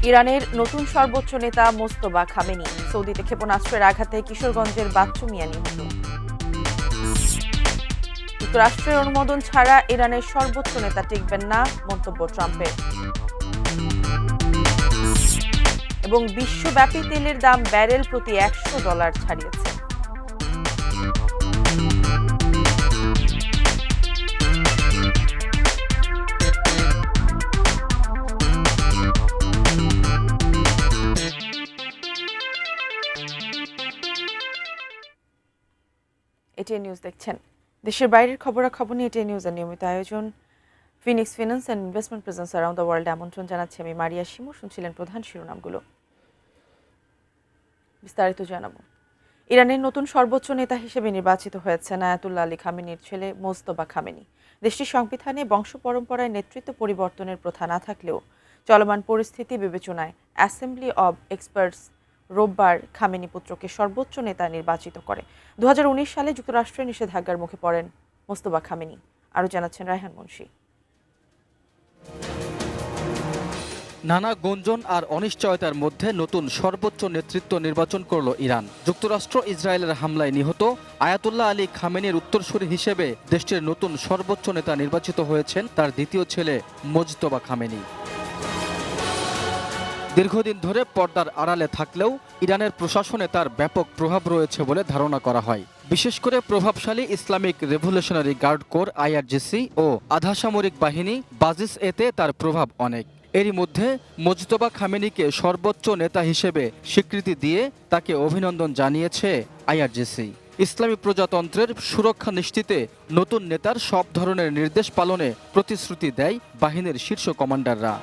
ইরানের নতুন সর্বোচ্চ নেতা মোস্তফা খামেনি সৌদিতে ক্ষেপণাস্ত্রের আঘাতে কিশোরগঞ্জের বাচ্চু মিয়া নিহত। যুক্তরাষ্ট্রের অনুমোদন ছাড়া ইরানের সর্বোচ্চ নেতা টিকবেন না, মন্তব্য ট্রাম্পের। এবং বিশ্বব্যাপী তেলের দাম ব্যারেল প্রতি $100 ছাড়িয়েছে। এটিএন নিউজ দেখছেন। দেশের বাইরের খবরাখবর নিয়ে এটিএন নিউজের নিয়মিত আয়োজন Phoenix finance and investment presence around the world আমন্ত্রণ জানাচ্ছি আমি মারিয়া শিমু। শুনছিলেন প্রধান শিরোনামগুলো, বিস্তারিত জানাবো। ইরানের নতুন সর্বোচ্চ নেতা হিসেবে নির্বাচিত হয়েছেন আয়াতুল্লাহ আলী খামেনির ছেলে মোস্তফা খামেনি। দেশটির সংবিধানে বংশ পরম্পরায় নেতৃত্ব পরিবর্তনের প্রথা না থাকলেও চলমান পরিস্থিতি বিবেচনায় অ্যাসেম্বলি অব এক্সপার্টস রোববার খামেনি পুত্রকে সর্বোচ্চ নেতা নির্বাচিত করে। 2019 সালে যুক্তরাষ্ট্রের নিষেধাজ্ঞার মুখে পড়েন মোস্তফা খামেনি। আরও জানাচ্ছেন রায়হান মুন্সি। নানা গুঞ্জন আর অনিশ্চয়তার মধ্যে নতুন সর্বোচ্চ নেতৃত্ব নির্বাচন করল ইরান। যুক্তরাষ্ট্র ইসরায়েলের হামলায় নিহত আয়াতুল্লাহ আলী খামেনির উত্তরসূরি হিসেবে দেশটির নতুন সর্বোচ্চ নেতা নির্বাচিত হয়েছেন তার দ্বিতীয় ছেলে মোজতবা খামেনি। দীর্ঘদিন ধরে পর্দার আড়ালে থাকলেও ইরানের প্রশাসনে তার ব্যাপক প্রভাব রয়েছে বলে ধারণা করা হয়। বিশেষ করে প্রভাবশালী Islamic revolutionary guard corps IRGC ও আধা সামরিক বাহিনী বাজিস এতে তার প্রভাব অনেক। এরই মধ্যে মোজতবা খামেনিকে সর্বোচ্চ নেতা হিসেবে স্বীকৃতি দিয়ে তাকে অভিনন্দন জানিয়েছে আইআরজিসি। ইসলামী প্রজাতন্ত্রের সুরক্ষা নিশ্চিতে নতুন নেতার সব ধরনের নির্দেশ পালনে প্রতিশ্রুতি দেয় বাহিনীর শীর্ষ কমান্ডাররা।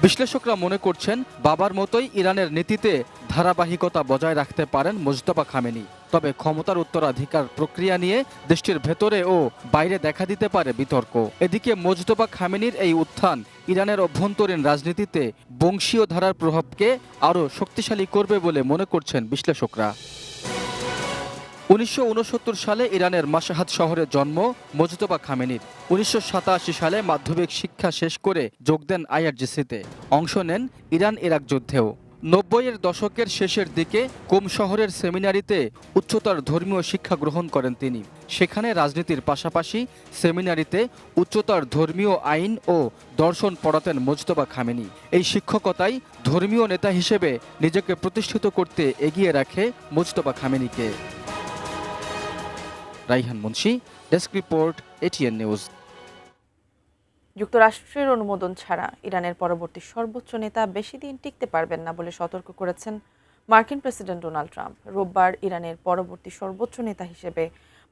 বিশ্লেষকরা মনে করছেন বাবার মতোই ইরানের নীতিতে ধারাবাহিকতা বজায় রাখতে পারেন মোজতবা খামেনি। তবে ক্ষমতার উত্তরাধিকার প্রক্রিয়া নিয়ে দেশটির ভেতরে ও বাইরে দেখা দিতে পারে বিতর্ক। এদিকে মোজতবা খামেনির এই উত্থান ইরানের অভ্যন্তরীণ রাজনীতিতে বংশীয় ধারার প্রভাবকে আরও শক্তিশালী করবে বলে মনে করছেন বিশ্লেষকরা। 1969 সালে ইরানের মাশহাদ শহরে জন্ম মোজতবা খামেনির। 1987 সালে মাধ্যমিক শিক্ষা শেষ করে যোগ দেন আইআরজিসিতে। অংশ নেন ইরান ইরাক যুদ্ধেও। 90-এর দশকের শেষের দিকে কুম শহরের সেমিনারিতে উচ্চতর ধর্মীয় শিক্ষা গ্রহণ করেন তিনি। সেখানে রাজনীতির পাশাপাশি সেমিনারিতে উচ্চতর ধর্মীয় আইন ও দর্শন পড়াতেন মোজতবা খামেনি। এই শিক্ষকতাই ধর্মীয় নেতা হিসেবে নিজেকে প্রতিষ্ঠিত করতে এগিয়ে রাখে মোজতবা খামেনিকে। Raihan Munshi, desk report, ATN news. যুক্তরাষ্ট্রের অনুমোদন ছাড়া ইরানের পরবর্তী সর্বোচ্চ নেতা বেশি দিন টিকতে পারবেন না বলে সতর্ক করেছেন মার্কিন প্রেসিডেন্ট ডোনাল্ড ট্রাম্প। রোববার ইরানের পরবর্তী সর্বোচ্চ নেতা হিসেবে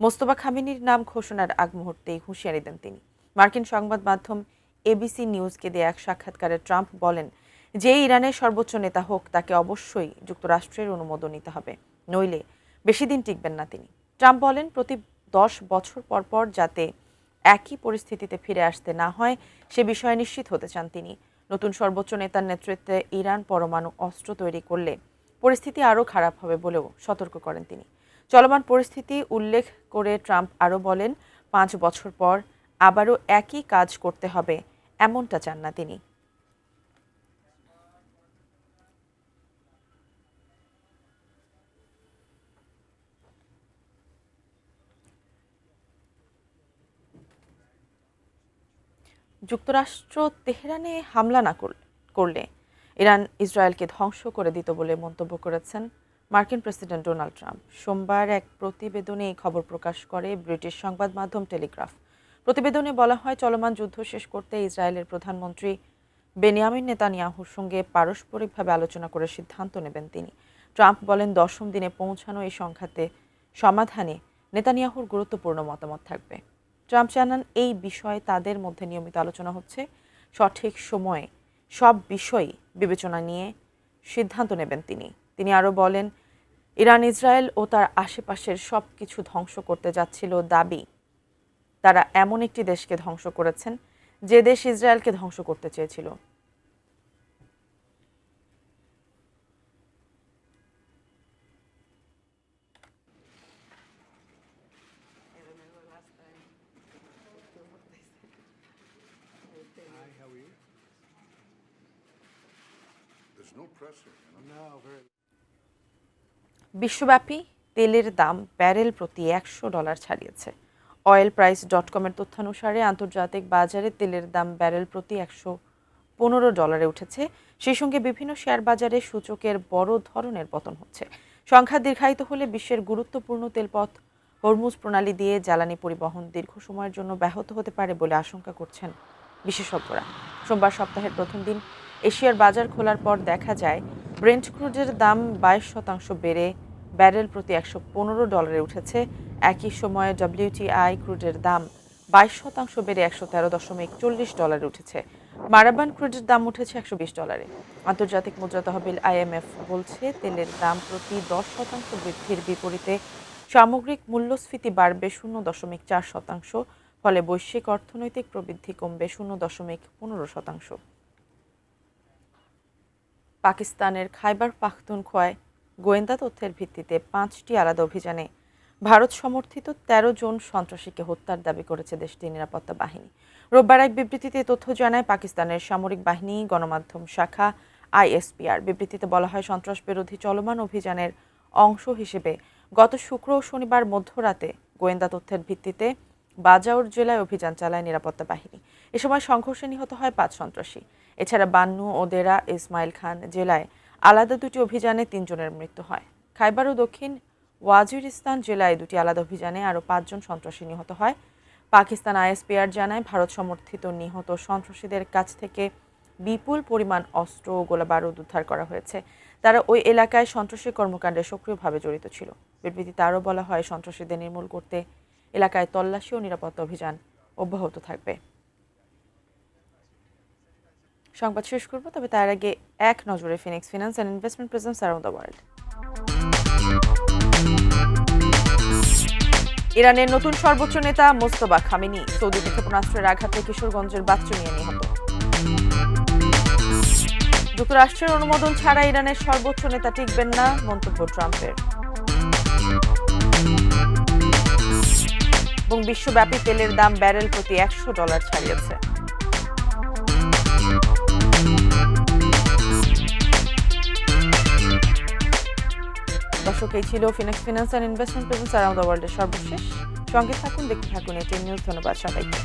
মোস্তফা খামেনির নাম ঘোষণার আগ মুহূর্তেই হুঁশিয়ারি দেন তিনি। মার্কিন সংবাদ মাধ্যম এবিসি নিউজকে দেয়া এক সাক্ষাৎকারে ট্রাম্প বলেন, যে ইরানের সর্বোচ্চ নেতা হোক তাকে অবশ্যই যুক্তরাষ্ট্রের অনুমোদন নিতে হবে, নইলে বেশি দিন টিকবেন না তিনি। ট্রাম্প বলেন, প্রতি 10 বছর পর পর যাতে একই পরিস্থিতিতে ফিরে আসতে না হয় সে বিষয়ে নিশ্চিত হতে চান তিনি। নতুন সর্বোচ্চ নেতার নেতৃত্বে ইরান পরমাণু অস্ত্র তৈরি করলে পরিস্থিতি আরও খারাপ হবে বলেও সতর্ক করেন তিনি। চলমান পরিস্থিতি উল্লেখ করে ট্রাম্প আরও বলেন, 5 বছর পর আবারও একই কাজ করতে হবে এমনটা চান না তিনি। যুক্তরাষ্ট্র তেহরানে হামলা না করলে ইরান ইসরায়েলকে ধ্বংস করে দিত বলে মন্তব্য করেছেন মার্কিন প্রেসিডেন্ট ডোনাল্ড ট্রাম্প। সোমবার এক প্রতিবেদনে এই খবর প্রকাশ করে ব্রিটিশ সংবাদ মাধ্যম টেলিগ্রাফ। প্রতিবেদনে বলা হয়, চলমান যুদ্ধ শেষ করতে ইসরায়েলের প্রধানমন্ত্রী বেনিয়ামিন নেতানিয়াহুর সঙ্গে পারস্পরিকভাবে আলোচনা করে সিদ্ধান্ত নেবেন তিনি। ট্রাম্প বলেন, 10ম দিনে পৌঁছানো এই সংঘাতে সমাধানে নেতানিয়াহুর গুরুত্বপূর্ণ মতামত থাকবে। ট্রাম্প জানান, এই বিষয়ে তাদের মধ্যে নিয়মিত আলোচনা হচ্ছে। সঠিক সময়ে সব বিষয় বিবেচনা নিয়ে সিদ্ধান্ত নেবেন তিনি। তিনি আরও বলেন, ইরান ইসরায়েল ও তার আশেপাশের সব কিছু ধ্বংস করতে যাচ্ছিল দাবি তারা এমন একটি দেশকে ধ্বংস করেছেন যে দেশ ইসরায়েলকে ধ্বংস করতে চেয়েছিল। বিশ্বব্যাপী তেলের দাম ব্যারেল প্রতি $100 ছাড়িয়েছে। oilprice.com-এর তথ্যানুসারে আন্তর্জাতিক বাজারে তেলের দাম ব্যারেল প্রতি $115 উঠেছে। সেই সঙ্গে বিভিন্ন শেয়ার বাজারে সূচকের বড় ধরনের পতন হচ্ছে। সংখ্যা দীর্ঘায়িত হলে বিশ্বের গুরুত্বপূর্ণ তেলপথ হরমুজ প্রণালী দিয়ে জ্বালানি পরিবহন দীর্ঘ সময়ের জন্য ব্যাহত হতে পারে বলে আশঙ্কা করছেন বিশেষজ্ঞরা। সোমবার সপ্তাহের প্রথম দিন এশিয়ার বাজার খোলার পর দেখা যায় ব্রেন্ট ক্রুডের দাম 22% বেড়ে ব্যারেল প্রতি $115 উঠেছে। একই সময়ে WTI ক্রুডের দাম 22% বেড়ে $113.40 উঠেছে। মারাবান ক্রুডের দাম উঠেছে $120। আন্তর্জাতিক মুদ্রা তহবিল IMF বলছে তেলের দাম প্রতি 10% বৃদ্ধির বিপরীতে সামগ্রিক মূল্যস্ফীতি বাড়বে 0.4%, ফলে বৈশ্বিক অর্থনৈতিক প্রবৃদ্ধি কমবে 0.15%। পাকিস্তানের খাইবার পাখতুনখোয়ায় গোয়েন্দা তথ্যের ভিত্তিতে 5টি আলাদা অভিযানে ভারত সমর্থিত 13 জন সন্ত্রাসীকে হত্যার দাবি করেছে দেশটির নিরাপত্তা বাহিনী। রোববার এক বিবৃতিতে তথ্য জানায় পাকিস্তানের সামরিক বাহিনী গণমাধ্যম শাখা ISPR। বিবৃতিতে বলা হয়, সন্ত্রাস বিরোধী চলমান অভিযানের অংশ হিসেবে গত শুক্র ও শনিবার মধ্যরাতে গোয়েন্দা তথ্যের ভিত্তিতে বাজাউর জেলায় অভিযান চালায় নিরাপত্তা বাহিনী। এ সময় সংঘর্ষে নিহত হয় 5 সন্ত্রাসী। এছাড়া বান্নু ও দেরা ইসমাইল খান জেলায় আলাদা 2টি অভিযানে 3 জনের মৃত্যু হয়। খাইবার ও দক্ষিণ ওয়াজিরিস্তান জেলায় 2টি আলাদা অভিযানে আরও 5 জন সন্ত্রাসী নিহত হয়। পাকিস্তান ISPR জানায়, ভারত সমর্থিত নিহত সন্ত্রাসীদের কাছ থেকে বিপুল পরিমাণ অস্ত্র ও গোলাবারুদ উদ্ধার করা হয়েছে। তারা ওই এলাকায় সন্ত্রাসী কর্মকাণ্ডে সক্রিয়ভাবে জড়িত ছিল। বিবৃতিতে আরও বলা হয়, সন্ত্রাসীদের নির্মূল করতে এলাকায় তল্লাশি ও নিরাপত্তা অভিযান অব্যাহত থাকবে। সংবাদ শেষ করব, তবে তার আগে এক নজরে Phoenix finance and investment presents around the world. ইরানের নতুন সর্বোচ্চ নেতা মোস্তফা খামেনি সৌদিতে ক্ষেপণাস্ত্রের আঘাতে কিশোরগঞ্জের বাচ্চু নিয়ে নিহত। যুক্তরাষ্ট্রের অনুমোদন ছাড়া ইরানের সর্বোচ্চ নেতা টিকবেন না, মন্তব্য ট্রাম্পের। এবং বিশ্বব্যাপী তেলের দাম ব্যারেল প্রতি $100 ছাড়িয়েছে। দর্শক, এই ছিল Phoenix finance and investment presents around the ওয়ার্ল্ডের সর্বশেষ। সঙ্গে থাকুন, দেখতে থাকুন এটিএন নিউজ। ধন্যবাদ সবাইকে।